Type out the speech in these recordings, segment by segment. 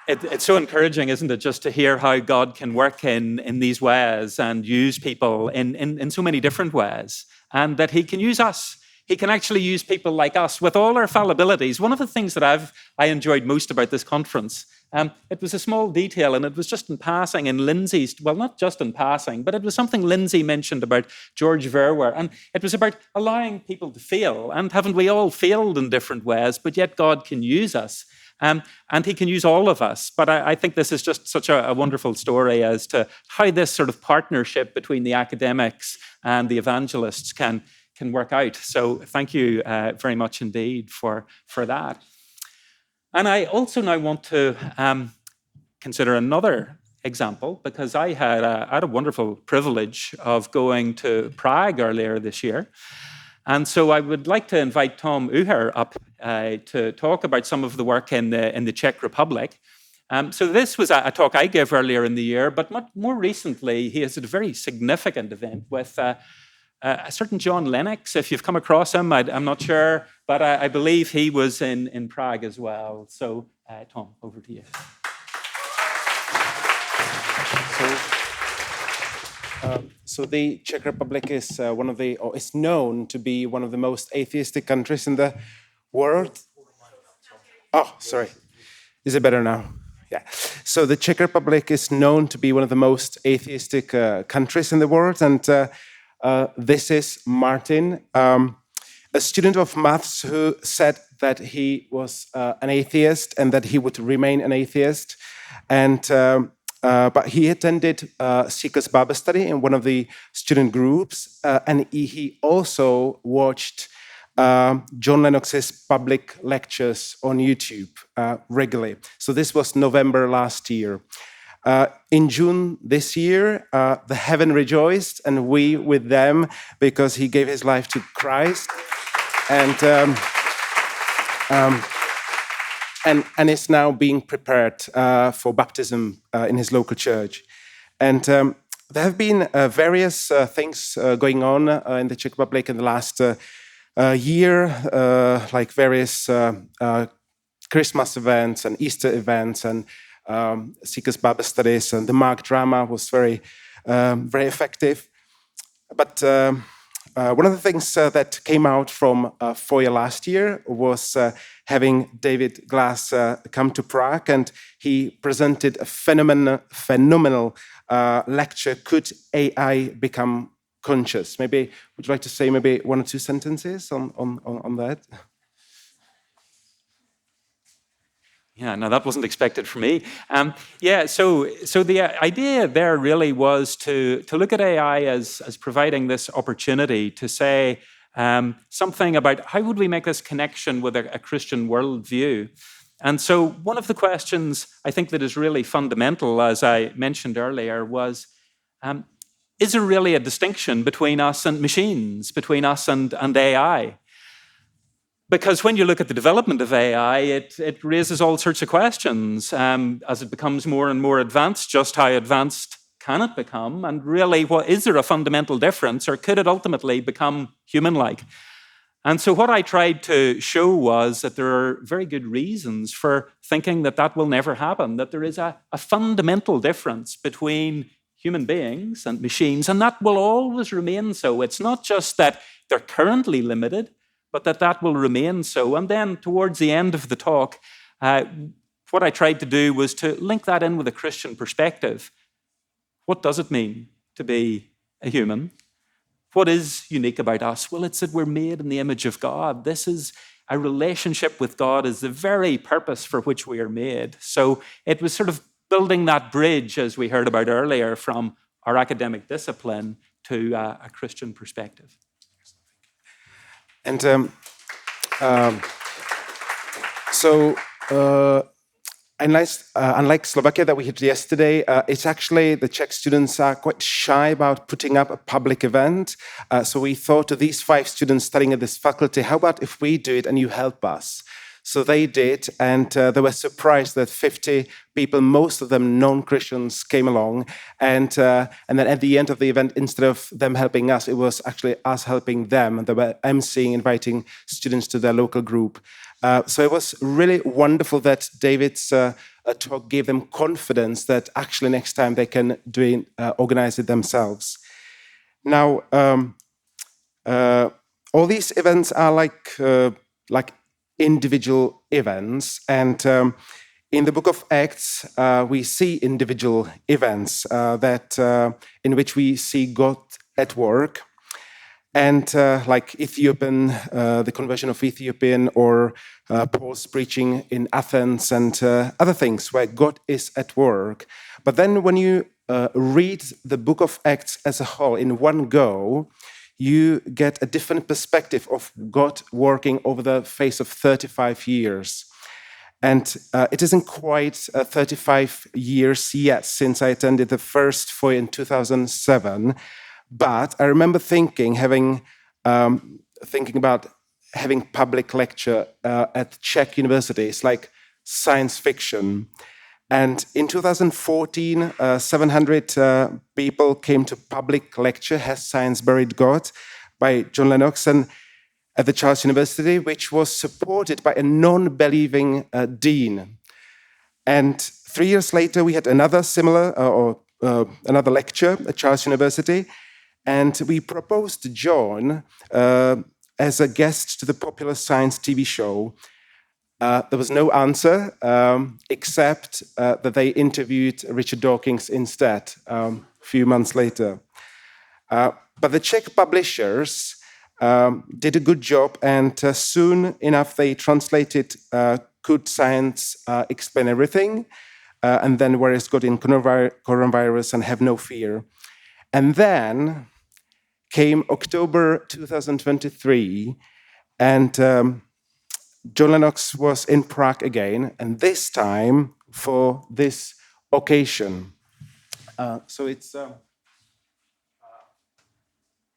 It's so encouraging, isn't it, just to hear how God can work in these ways and use people in so many different ways, and that he can use us. He can actually use people like us with all our fallibilities. One of the things that I enjoyed most about this conference, it was a small detail, and it was just in passing in Lindsay's, well, not just in passing, but it was something Lindsay mentioned about George Feuer, and it was about allowing people to fail. And haven't we all failed in different ways, but yet God can use us. And he can use all of us. But I think this is just such a wonderful story as to how this sort of partnership between the academics and the evangelists can work out. So thank you very much indeed for that. And I also now want to consider another example, because I had a wonderful privilege of going to Prague earlier this year. And so I would like to invite Tom Uher up to talk about some of the work in the Czech Republic. So this was a talk I gave earlier in the year, but much more recently, he has a very significant event with a certain John Lennox. If you've come across him, I'm not sure, but I believe he was in Prague as well. So Tom, over to you. So the Czech Republic is is known to be one of the most atheistic countries in the world. Oh, sorry. Is it better now? Yeah. So the Czech Republic is known to be one of the most atheistic countries in the world, and this is Martin, a student of maths who said that he was an atheist and that he would remain an atheist, and. But he attended Seeker's Bible study in one of the student groups, and he also watched John Lennox's public lectures on YouTube regularly. So this was November last year. In June this year, the heaven rejoiced, and we with them, because he gave his life to Christ. And is now being prepared for baptism in his local church. And there have been various things going on in the Czech Republic in the last year, like various Christmas events and Easter events and Seeker's Bible studies, and the Mark drama was very effective. But one of the things that came out from Feuer last year was having David Glass come to Prague, and he presented a phenomenal lecture, Could AI Become Conscious? Maybe, would you like to say maybe one or two sentences on that? Yeah, no, that wasn't expected from me. So the idea there really was to look at AI as providing this opportunity to say something about how would we make this connection with a Christian worldview. And so one of the questions I think that is really fundamental, as I mentioned earlier, was, is there really a distinction between us and machines, between us and AI? Because when you look at the development of AI, it raises all sorts of questions. As it becomes more and more advanced, just how advanced can it become? And really, is there a fundamental difference, or could it ultimately become human-like? And so what I tried to show was that there are very good reasons for thinking that will never happen, that there is a fundamental difference between human beings and machines, and that will always remain so. It's not just that they're currently limited, but that will remain so. And then towards the end of the talk, what I tried to do was to link that in with a Christian perspective. What does it mean to be a human? What is unique about us? Well, it's that we're made in the image of God. This is a relationship with God is the very purpose for which we are made. So it was sort of building that bridge, as we heard about earlier, from our academic discipline to a Christian perspective. And unlike Slovakia that we had yesterday, it's actually the Czech students are quite shy about putting up a public event. So we thought to these 5 students studying at this faculty, how about if we do it and you help us? So they did, and they were surprised that 50 people, most of them non-Christians, came along. And then at the end of the event, instead of them helping us, it was actually us helping them. And they were emceeing, inviting students to their local group. So it was really wonderful that David's talk gave them confidence that actually next time they can organize it themselves. Now, all these events are like individual events, and in the book of Acts, we see individual events in which we see God at work. And like Ethiopian, the conversion of Ethiopian, or Paul's preaching in Athens, and other things where God is at work. But then when you read the book of Acts as a whole in one go, you get a different perspective of God working over the face of 35 years. And it isn't quite 35 years yet since I attended the first Feuer in 2007. But I remember thinking about having public lecture at Czech University. It's like science fiction. And in 2014, 700 people came to public lecture, Has Science Buried God? By John Lennox at the Charles University, which was supported by a non-believing dean. And 3 years later, we had another similar another lecture at Charles University. And we proposed John as a guest to the popular science TV show. There was no answer, except that they interviewed Richard Dawkins instead a few months later. But the Czech publishers did a good job, and soon enough they translated Could Science Explain Everything? And then Where is God in Coronavirus and Have No Fear. And then came October 2023, and John Lennox was in Prague again, and this time for this occasion. So it's Dagmar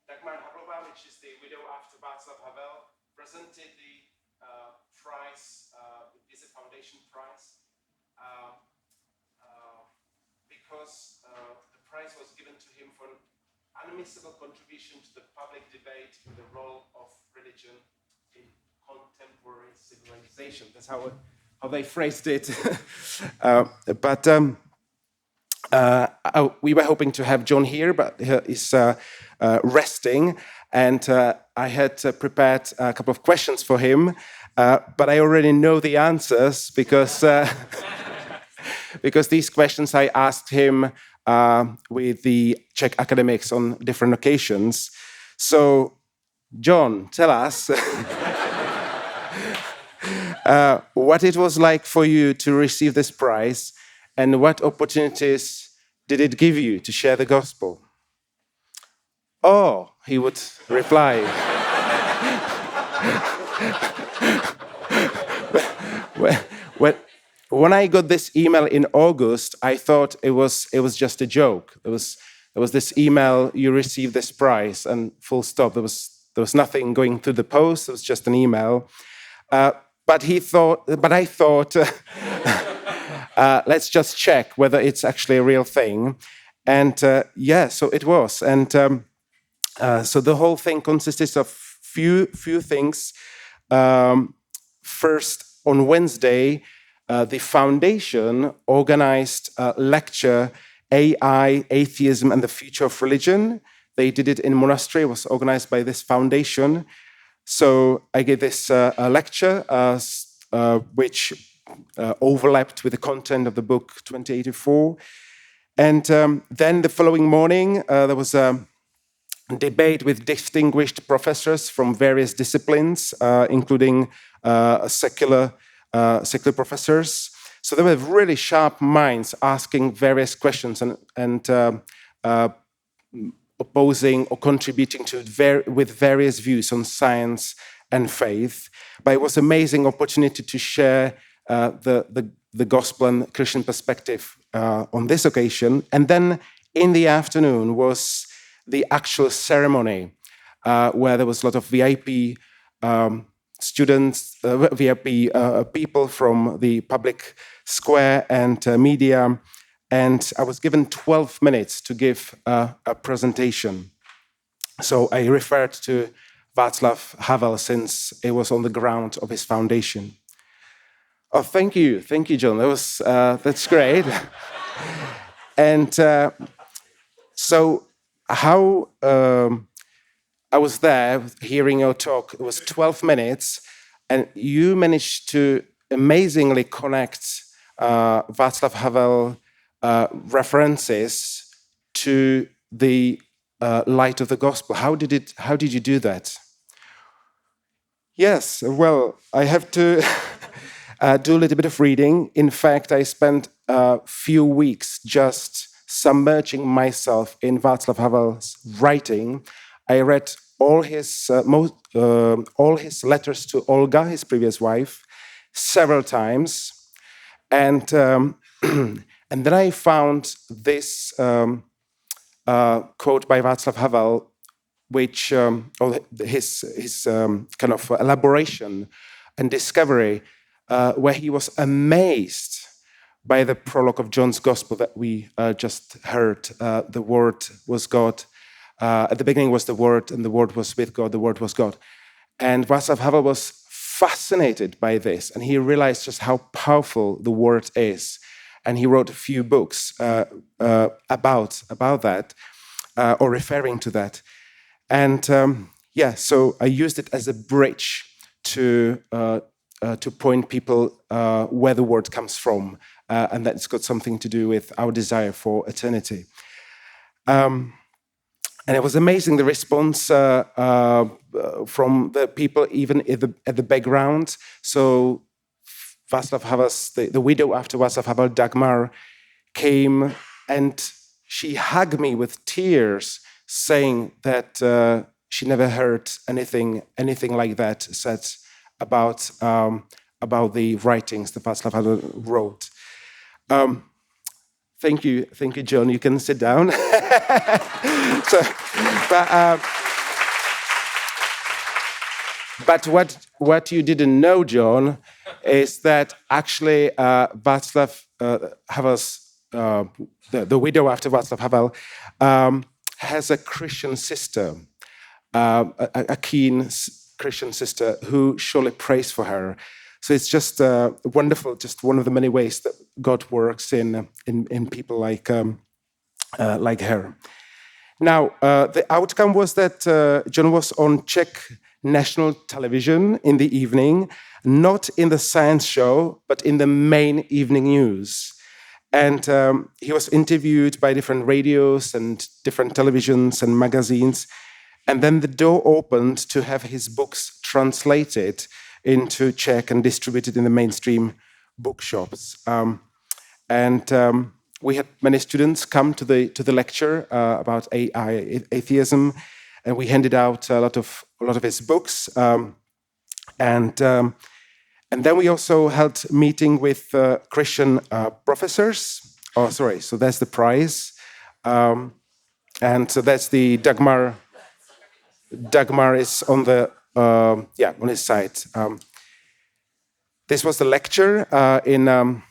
Havlová, which is the widow after Václav Havel, presented the prize, is a foundation prize, because the prize was given to him for unmissable contribution to the public debate in the role of religion in contemporary civilization. That's how they phrased it. We were hoping to have John here, but he's resting. And I had prepared a couple of questions for him, but I already know the answers because because these questions I asked him with the Czech academics on different occasions. So, John, tell us what it was like for you to receive this prize, and what opportunities did it give you to share the gospel? Oh, he would reply. When I got this email in August, I thought it was just a joke. It was this email, you received this prize, and full stop. There was nothing going through the post. It was just an email. But I thought, let's just check whether it's actually a real thing. And yeah, so it was. And so the whole thing consisted of few things. First, on Wednesday, the foundation organized a lecture, AI, Atheism, and the Future of Religion. They did it in monastery. It was organized by this foundation. So I gave this lecture, which overlapped with the content of the book 2084. And then the following morning, there was a debate with distinguished professors from various disciplines, including secular professors. So there were really sharp minds asking various questions and opposing or contributing to with various views on science and faith. But it was an amazing opportunity to share the gospel and Christian perspective on this occasion. And then in the afternoon was the actual ceremony, where there was a lot of VIP students, VIP people from the public square and media. And I was given 12 minutes to give a presentation. So I referred to Václav Havel since it was on the ground of his foundation. Oh, thank you, John. That's great. And so, how I was there hearing your talk. It was 12 minutes, and you managed to amazingly connect Václav Havel references to the light of the gospel. How did you do that? Yes, well, I have to do a little bit of reading. In fact, I spent a few weeks just submerging myself in Václav Havel's writing. I read all his letters to Olga, his previous wife, several times, and and then I found this quote by Václav Havel, which or his kind of elaboration and discovery, where he was amazed by the prologue of John's Gospel that we just heard. The Word was God. At the beginning was the Word, and the Word was with God. The Word was God. And Václav Havel was fascinated by this, and he realized just how powerful the Word is. And he wrote a few books about that, or referring to that. And so I used it as a bridge to point people where the word comes from, and that's got something to do with our desire for eternity. And it was amazing, the response from the people, even at the background. So Václav Havel's, the widow after Václav Havel, Dagmar, came and she hugged me with tears, saying that she never heard anything like that said about the writings that Václav Havel wrote. Thank you, John. You can sit down. But what you didn't know, John, is that actually Václav Havel's the widow after Václav Havel has a Christian sister, a keen Christian sister who surely prays for her. So it's just wonderful, just one of the many ways that God works in people like her. Now, the outcome was that John was on Czech national television in the evening, not in the science show, but in the main evening news. And he was interviewed by different radios and different televisions and magazines. And then the door opened to have his books translated into Czech and distributed in the mainstream bookshops. We had many students come to the lecture about AI, atheism, and we handed out a lot of his books. And then we also held meeting with Christian professors. Oh, sorry. So that's the prize, and so that's the Dagmar. Dagmar is on the on his side. This was the lecture in a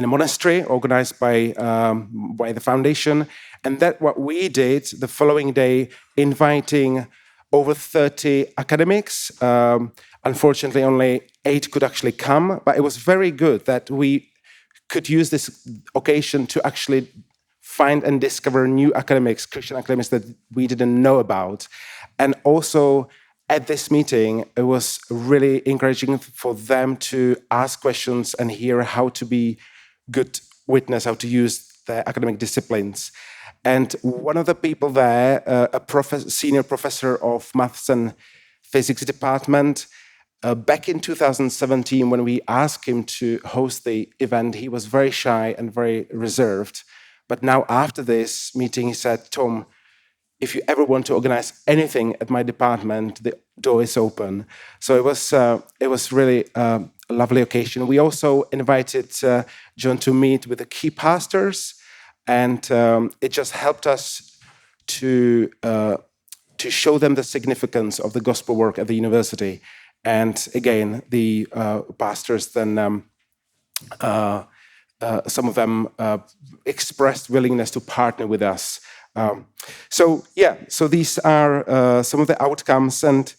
monastery organized by the foundation, and that what we did the following day, inviting over 30 academics. Unfortunately, only 8 could actually come, but it was very good that we could use this occasion to actually find and discover new academics, Christian academics that we didn't know about. And also at this meeting, it was really encouraging for them to ask questions and hear how to be good witness, how to use their academic disciplines. And one of the people there, senior professor of maths and physics department, back in 2017, when we asked him to host the event, he was very shy and very reserved. But now after this meeting, he said, Tom, if you ever want to organize anything at my department, the door is open. So it was really a lovely occasion. We also invited John to meet with the key pastors, and it just helped us to show them the significance of the gospel work at the university. And again, the pastors then, some of them expressed willingness to partner with us. So these are some of the outcomes. And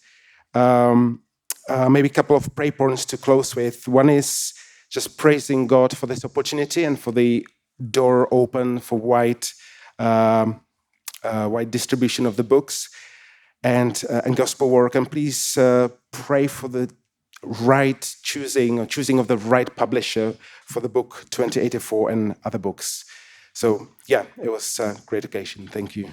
maybe a couple of prayer points to close with. One is just praising God for this opportunity and for the door open for wide distribution of the books and gospel work. And please pray for the right choosing of the right publisher for the book 2084 and other books. So yeah, it was a great occasion. Thank you.